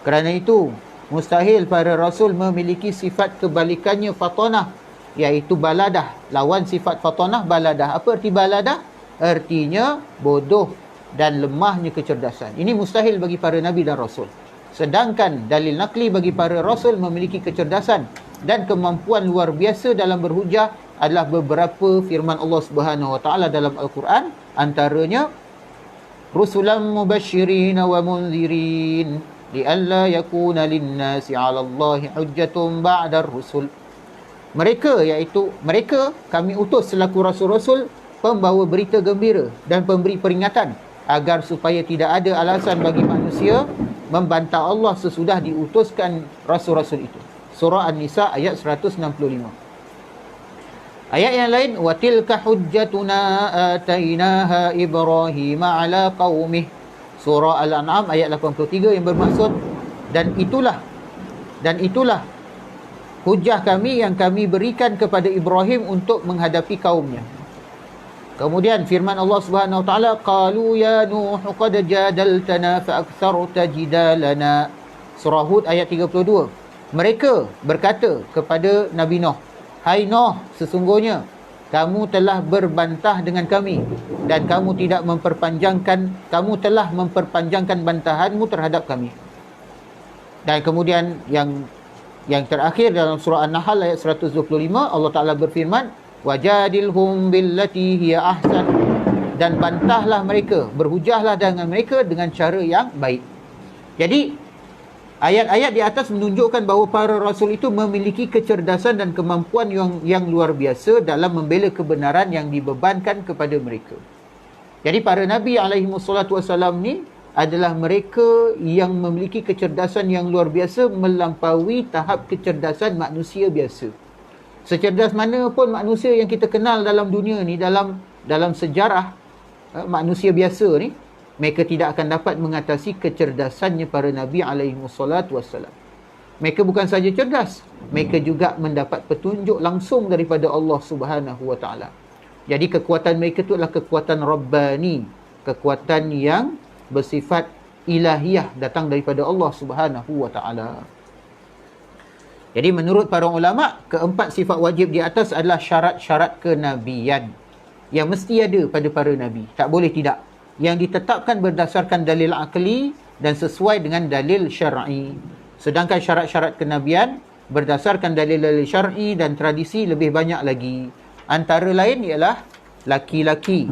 A: Kerana itu mustahil para rasul memiliki sifat kebalikannya fatanah, iaitu baladah. Lawan sifat fatanah baladah. Apa arti baladah? Artinya bodoh dan lemahnya kecerdasan. Ini mustahil bagi para nabi dan rasul. Sedangkan dalil nakli bagi para rasul memiliki kecerdasan dan kemampuan luar biasa dalam berhujah adalah beberapa firman Allah Subhanahu wa taala dalam Al-Quran, antaranya rusulan mubasysyirin wa munzirin lialla yakuna lin-nasi 'ala Allahi hujjatun ba'da ar-rusul. Mereka, iaitu mereka kami utus selaku rasul-rasul, pembawa berita gembira dan pemberi peringatan, agar supaya tidak ada alasan bagi manusia membantah Allah sesudah diutuskan rasul-rasul itu. Surah An-Nisa ayat 165. Ayat yang lain, wa tilka hujjatuna atainaha Ibrahim ala qaumih Surah Al-An'am ayat 83 yang bermaksud dan itulah hujah kami yang kami berikan kepada Ibrahim untuk menghadapi kaumnya. Kemudian firman Allah Subhanahu wa taala, qalu ya nuh qad jadaltana fa aktsarta jidalana. Surah Hud ayat 32. Mereka berkata kepada Nabi Nuh, hai Nuh, sesungguhnya kamu telah berbantah dengan kami dan kamu telah memperpanjangkan bantahanmu terhadap kami. Dan kemudian yang terakhir dalam surah An-Nahl ayat 125, Allah Ta'ala berfirman, wajadilhum billati hiya ahsan, dan bantahlah mereka, berhujahlah dengan mereka dengan cara yang baik. Jadi ayat-ayat di atas menunjukkan bahawa para rasul itu memiliki kecerdasan dan kemampuan yang luar biasa dalam membela kebenaran yang dibebankan kepada mereka. Jadi para nabi alaihi wassalatu wassalam ni adalah mereka yang memiliki kecerdasan yang luar biasa melampaui tahap kecerdasan manusia biasa. Secerdas mana pun manusia yang kita kenal dalam dunia ni, dalam sejarah manusia biasa ni, mereka tidak akan dapat mengatasi kecerdasannya para nabi alaihi wassalatu wassalam. Mereka bukan saja cerdas, mereka juga mendapat petunjuk langsung daripada Allah Subhanahu wa taala. Jadi kekuatan mereka itu adalah kekuatan rabbani, kekuatan yang bersifat ilahiyah, datang daripada Allah Subhanahu wa taala. Jadi menurut para ulama, keempat sifat wajib di atas adalah syarat-syarat kenabian yang mesti ada pada para nabi, tak boleh tidak, yang ditetapkan berdasarkan dalil akli dan sesuai dengan dalil syar'i. Sedangkan syarat-syarat kenabian berdasarkan dalil-dalil syar'i dan tradisi lebih banyak lagi. Antara lain ialah laki-laki,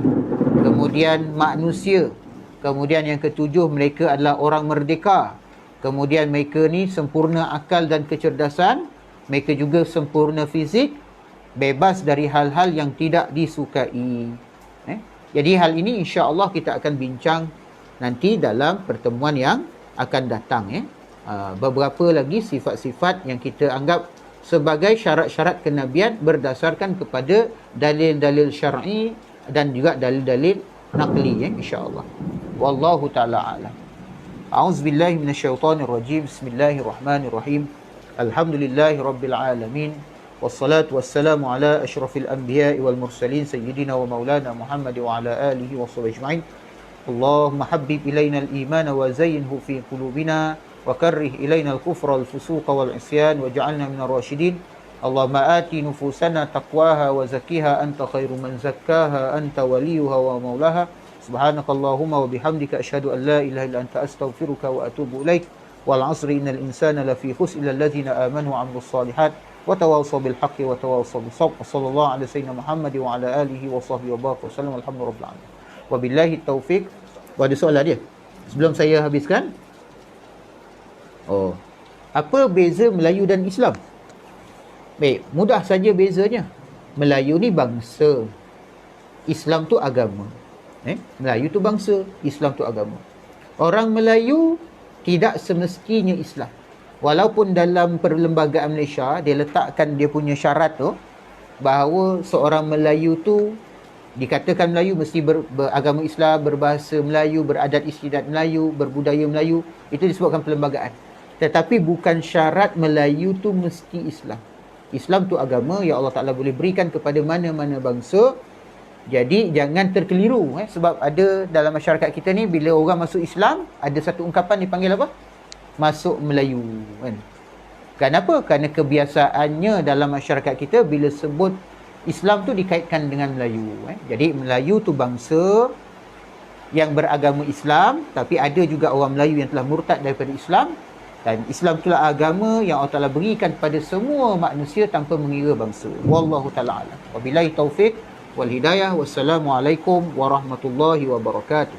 A: kemudian manusia, kemudian yang ketujuh, mereka adalah orang merdeka. Kemudian mereka ni sempurna akal dan kecerdasan. Mereka juga sempurna fizik, bebas dari hal-hal yang tidak disukai. Jadi hal ini insya-Allah kita akan bincang nanti dalam pertemuan yang akan datang. Beberapa lagi sifat-sifat yang kita anggap sebagai syarat-syarat kenabian berdasarkan kepada dalil-dalil syar'i dan juga dalil-dalil naqli, insya-Allah. Wallahu ta'ala a'lam. A'udzubillahi minasyaitonirrajim. Bismillahirrahmanirrahim. Alhamdulillahi rabbil alamin. Wassalatu wassalamu ala asyrafil anbiya'i wal mursalin sayyidina wa maulana Muhammad wa ala alihi wa sahbihi ajma'in. Allahumma habbib ilaina al-iman wa zayyinhu fi qulubina wa karrih ilaina al-kufra wal fusuqa wal isyan waj'alna minar rasyidin. Allahumma ati nufusana taqwaha wa zakkiha anta khairu man zakkaha anta waliyuha wa maulaha. Subhanakallahumma wa bihamdika asyhadu an la ilaha illa anta astaghfiruka wa atubu ilaik. Wal 'asri innal insana lafi khusr illa alladhina amanu wa 'amilus shalihat wa tawassaw bil haqqi wa tawassaw bis sabr. Sallallahu ala sayyidina Muhammad wa ala alihi wa sahbihi wa baraka wasallam. Alhamdulillah. Wabillahi taufik. Ada soalan dia sebelum saya habiskan? Apa beza Melayu dan Islam? Baik, mudah saja bezanya. Melayu ni bangsa, Islam tu agama. Melayu tu bangsa, Islam tu agama. Orang Melayu tidak semestinya Islam. Walaupun dalam perlembagaan Malaysia dia letakkan dia punya syarat tu bahawa seorang Melayu tu dikatakan Melayu mesti beragama Islam, berbahasa Melayu, beradat istiadat Melayu, berbudaya Melayu. Itu disebutkan perlembagaan. Tetapi bukan syarat Melayu tu mesti Islam. Islam tu agama yang Allah Ta'ala boleh berikan kepada mana-mana bangsa. Jadi jangan terkeliru. Sebab ada dalam masyarakat kita ni, bila orang masuk Islam, ada satu ungkapan dipanggil apa? Masuk Melayu. Kenapa? Kerana kebiasaannya dalam masyarakat kita, bila sebut Islam tu dikaitkan dengan Melayu. Jadi Melayu tu bangsa yang beragama Islam, tapi ada juga orang Melayu yang telah murtad daripada Islam. Dan Islam itulah agama yang Allah Ta'ala berikan kepada semua manusia tanpa mengira bangsa. Wallahu ta'ala a'lam. Wabillahi taufiq wal hidayah. Wassalamualaikum warahmatullahi wabarakatuh.